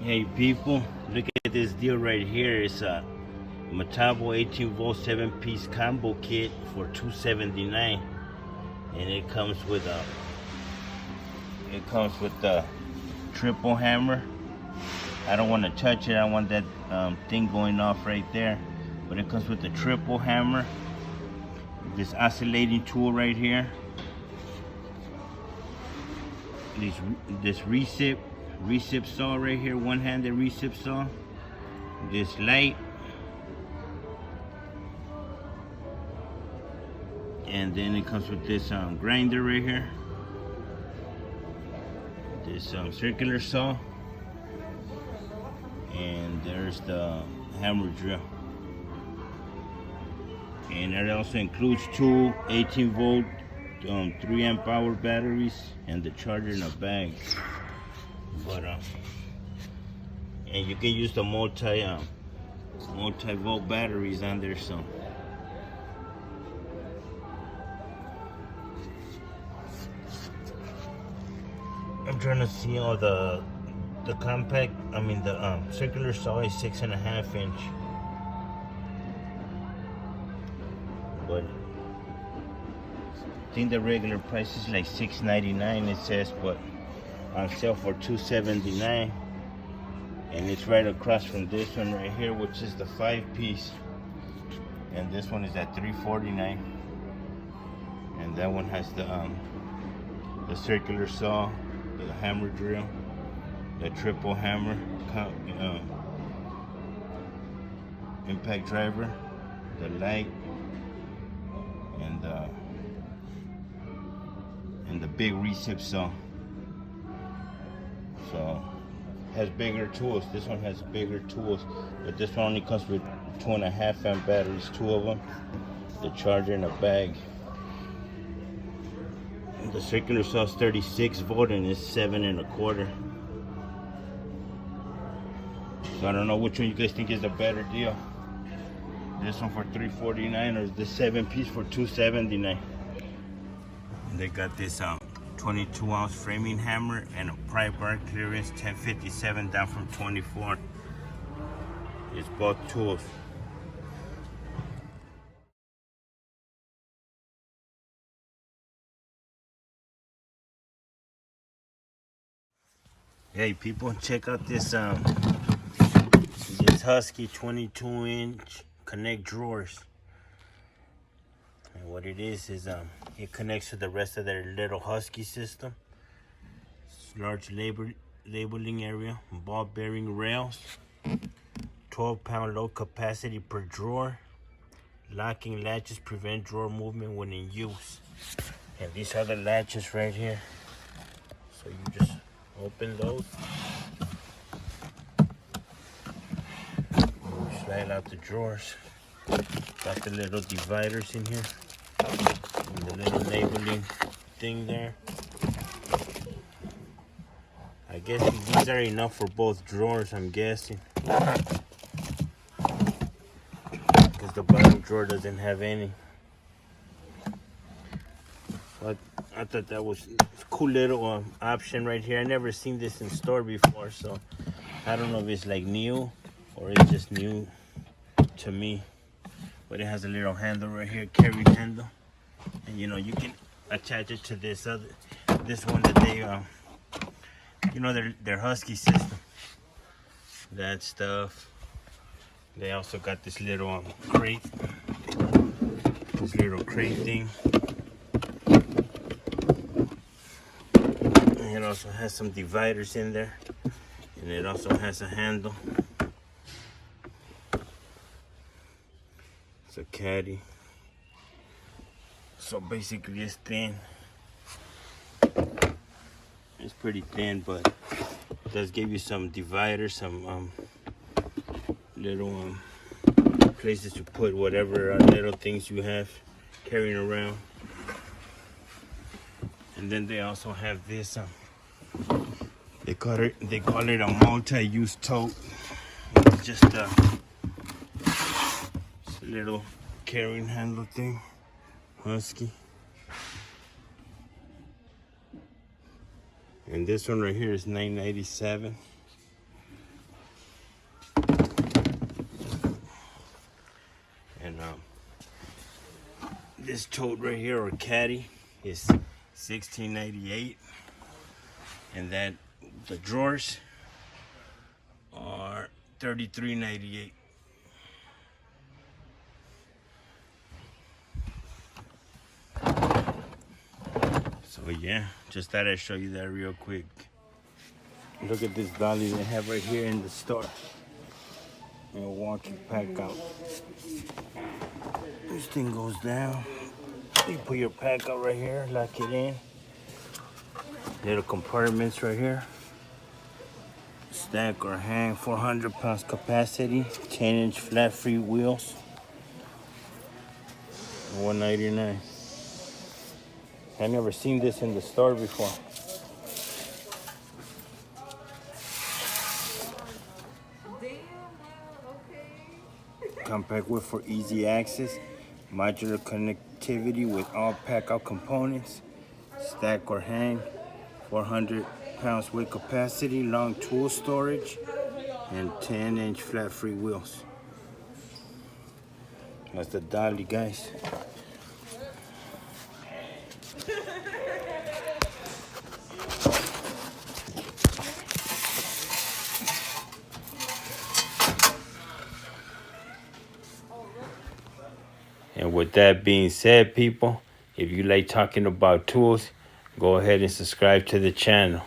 Hey people, look at this deal right here. It's a Metabo 18-volt 7-piece combo kit for $279, and it comes with the triple hammer. I don't want to touch it. I want that thing going off right there, but it comes with the triple hammer, this oscillating tool right here, this recip saw right here, one-handed recip saw, this light, and then it comes with this grinder right here, this circular saw, and there's the hammer drill. And it also includes two 18-volt 3-amp hour batteries and the charger in a bag. But and you can use the multi-volt batteries on there. So I'm trying to see all the compact. I mean the circular saw is 6.5 inch, but I think the regular price is like $6.99. It says, but on sale for $279, and it's right across from this one right here, which is the 5-piece, and this one is at $349, and that one has the circular saw, the hammer drill, the triple hammer, impact driver, the light, and the big recip saw. So has bigger tools. This one has bigger tools, but this one only comes with 2.5 amp batteries, 2 of them, the charger in a bag. And the circular saw is 36 volt and it's 7.25. So I don't know which one you guys think is a better deal. This one for $349 or the 7-piece for $279. They got this 22-ounce framing hammer and a pry bar clearance 1057 down from 24. It's both tools. Hey people, check out this Husky 22-inch connect drawers. And what it is it connects to the rest of their little Husky system. It's large labeling area, ball bearing rails, 12-pound load capacity per drawer. Locking latches prevent drawer movement when in use. And these are the latches right here. So you just open those, slide out the drawers. Got the little dividers in here, and the little labeling thing there. I guess these are enough for both drawers, I'm guessing, because the bottom drawer doesn't have any. But I thought that was a cool little option right here. I never seen this in store before, so I don't know if it's like new or it's just new to me. But it has a little handle right here, carry handle, and you know you can attach it to this one that they their Husky system, that stuff. They also got this little crate, thing. And it also has some dividers in there, and it also has a handle. It's a caddy. So basically it's thin. It's pretty thin, but it does give you some dividers, some little places to put whatever little things you have carrying around. And then they also have this they call it a multi-use tote. It's just a little carrying handle thing, Husky. And this one right here is $9.97. This tote right here, or caddy, is $16.98, and that the drawers are $33.98. So yeah, just thought I'd show you that real quick. Look at this dolly they have right here in the store. Milwaukee Packout. This thing goes down. You put your pack out right here, lock it in. Little compartments right here. Stack or hang, 400 pounds capacity, 10-inch flat free wheels. $199. I never seen this in the store before. Compact width for easy access. Modular connectivity with all Packout components. Stack or hang. 400 pounds weight capacity. Long tool storage. And 10-inch flat free wheels. That's the dolly, guys. And with that being said, people, if you like talking about tools, go ahead and subscribe to the channel.